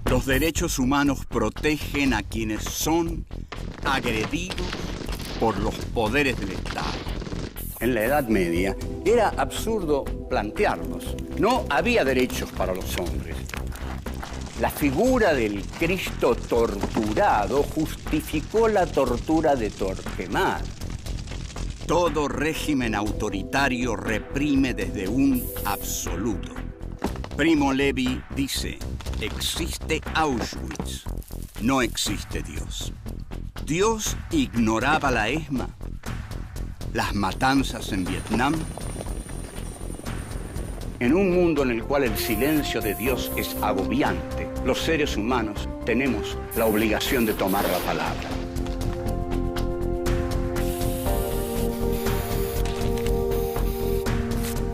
Los derechos humanos protegen a quienes son agredidos por los poderes del Estado. En la Edad Media era absurdo plantearlos. No había derechos para los hombres. La figura del Cristo torturado justificó la tortura de Torquemada. Todo régimen autoritario reprime desde un absoluto. Primo Levi dice, existe Auschwitz, no existe Dios. Dios ignoraba la ESMA, las matanzas en Vietnam. En un mundo en el cual el silencio de Dios es agobiante, los seres humanos tenemos la obligación de tomar la palabra.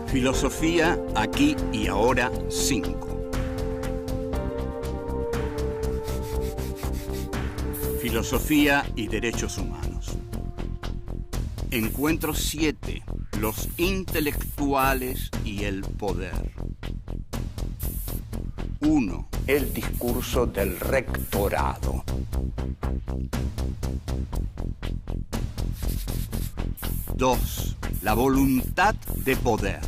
Filosofía aquí y ahora 5. Filosofía y derechos humanos. Encuentro 7. Los intelectuales y el poder. 1. El discurso del rectorado. 2. La voluntad de poder.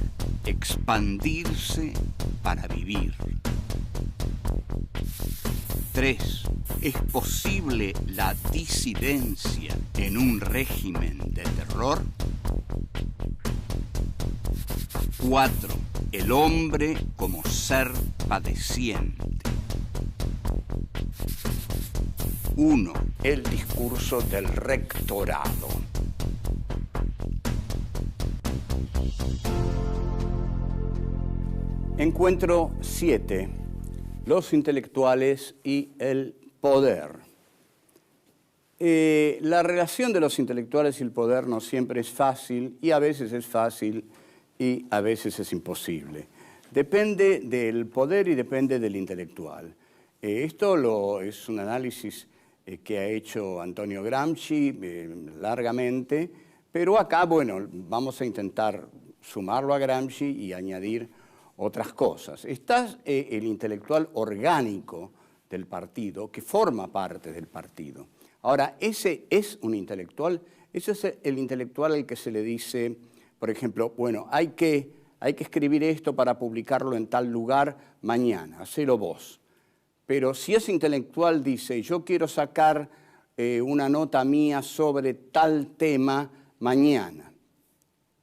Expandirse para vivir. 3. ¿Es posible la disidencia en un régimen de terror? 4. El hombre como ser padeciente. 1. El discurso del rectorado. Encuentro 7. Los intelectuales y el poder. La relación de los intelectuales y el poder no siempre es fácil, y a veces es fácil y a veces es imposible. Depende del poder y depende del intelectual. Esto es un análisis que ha hecho Antonio Gramsci largamente, pero acá, bueno, vamos a intentar sumarlo a Gramsci y añadir otras cosas. Está el intelectual orgánico del partido, que forma parte del partido. Ahora, ese es un intelectual, ese es el intelectual al que se le dice, por ejemplo, bueno, hay que escribir esto para publicarlo en tal lugar mañana, hacelo vos. Pero si ese intelectual dice, yo quiero sacar una nota mía sobre tal tema mañana,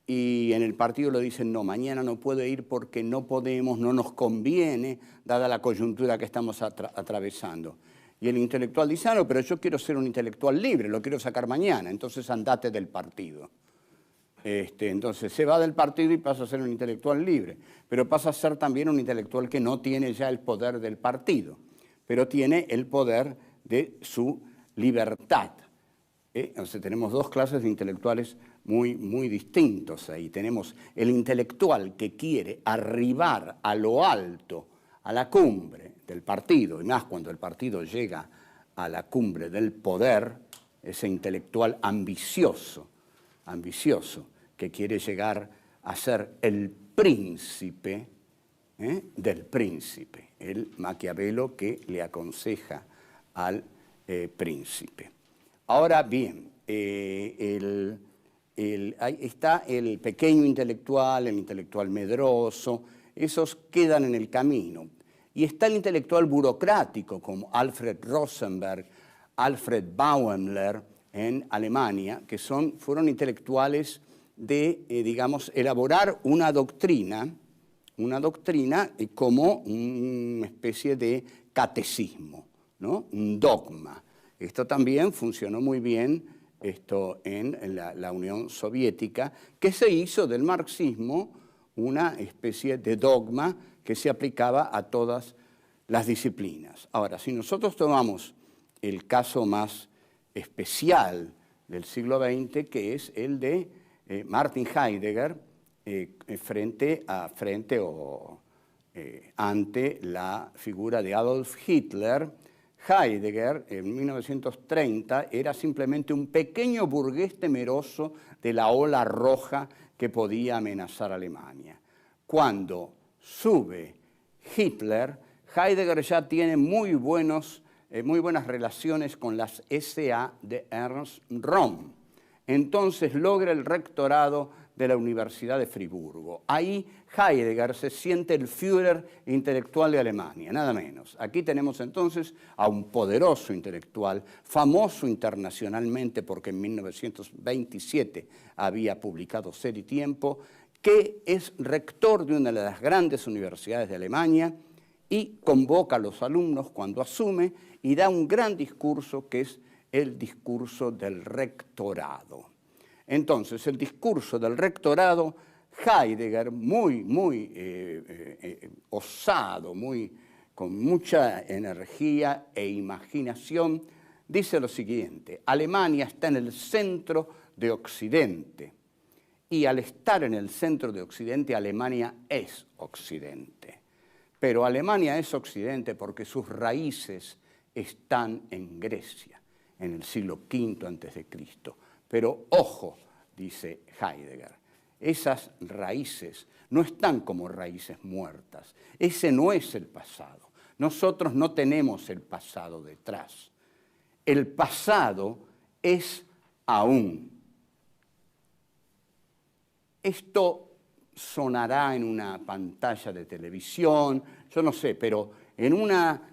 y en el partido le dicen, no, mañana no puede ir porque no podemos, no nos conviene, dada la coyuntura que estamos atravesando. Y el intelectual dice, ah, no, pero yo quiero ser un intelectual libre, lo quiero sacar mañana, entonces andate del partido. Entonces se va del partido y pasa a ser un intelectual libre, pero pasa a ser también un intelectual que no tiene ya el poder del partido, pero tiene el poder de su libertad. Entonces tenemos dos clases de intelectuales muy distintos ahí. Tenemos el intelectual que quiere arribar a lo alto, a la cumbre del partido, y más cuando el partido llega a la cumbre del poder, ese intelectual ambicioso, que quiere llegar a ser el príncipe del príncipe, el Maquiavelo que le aconseja al príncipe. Ahora bien, ahí está el pequeño intelectual, el intelectual medroso, esos quedan en el camino. Y está el intelectual burocrático, como Alfred Rosenberg, Alfred Bauemler en Alemania, que fueron intelectuales de, digamos, elaborar una doctrina como una especie de catecismo, ¿no? Un dogma. Esto también funcionó muy bien en la Unión Soviética, que se hizo del marxismo una especie de dogma que se aplicaba a todas las disciplinas. Ahora, si nosotros tomamos el caso más especial del siglo XX, que es el de Martin Heidegger, ante la figura de Adolf Hitler, Heidegger, en 1930, era simplemente un pequeño burgués temeroso de la ola roja que podía amenazar a Alemania. Cuando sube Hitler, Heidegger ya tiene muy buenas relaciones con las SA de Ernst Röhm. Entonces logra el rectorado de la Universidad de Friburgo. Ahí Heidegger se siente el Führer intelectual de Alemania, nada menos. Aquí tenemos entonces a un poderoso intelectual, famoso internacionalmente porque en 1927 había publicado Ser y Tiempo, que es rector de una de las grandes universidades de Alemania y convoca a los alumnos cuando asume y da un gran discurso que es el discurso del rectorado. Entonces, el discurso del rectorado, Heidegger, muy osado, con mucha energía e imaginación, dice lo siguiente: Alemania está en el centro de Occidente, y al estar en el centro de Occidente, Alemania es Occidente. Pero Alemania es Occidente porque sus raíces están en Grecia, en el siglo V a.C. Pero ojo, dice Heidegger, esas raíces no están como raíces muertas. Ese no es el pasado. Nosotros no tenemos el pasado detrás. El pasado es aún. Esto sonará en una pantalla de televisión, yo no sé, pero en una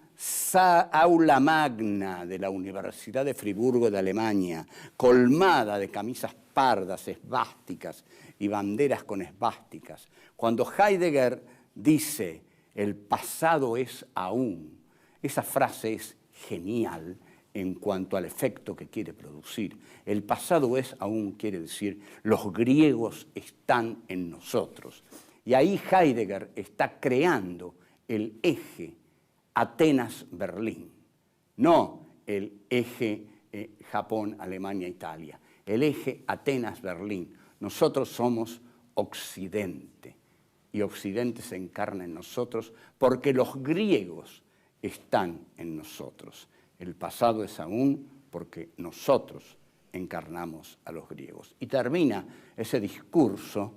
aula magna de la Universidad de Friburgo de Alemania, colmada de camisas pardas, esvásticas y banderas con esvásticas, cuando Heidegger dice el pasado es aún, esa frase es genial en cuanto al efecto que quiere producir. El pasado es aún quiere decir los griegos están en nosotros. Y ahí Heidegger está creando el eje Atenas-Berlín, no el eje Japón-Alemania-Italia, el eje Atenas-Berlín. Nosotros somos Occidente y Occidente se encarna en nosotros porque los griegos están en nosotros. El pasado es aún porque nosotros encarnamos a los griegos. Y termina ese discurso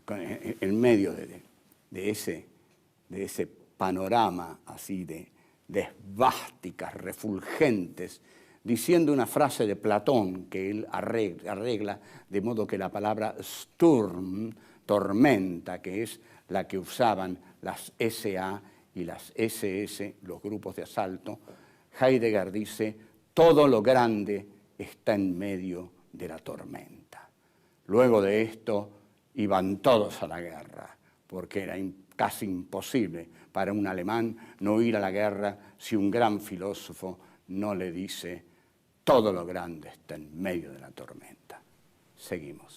en medio de ese panorama así de esvásticas refulgentes, diciendo una frase de Platón que él arregla de modo que la palabra Sturm, tormenta, que es la que usaban las SA y las SS, los grupos de asalto, Heidegger dice, todo lo grande está en medio de la tormenta. Luego de esto iban todos a la guerra, porque era casi imposible para un alemán no ir a la guerra si un gran filósofo no le dice, todo lo grande está en medio de la tormenta. Seguimos.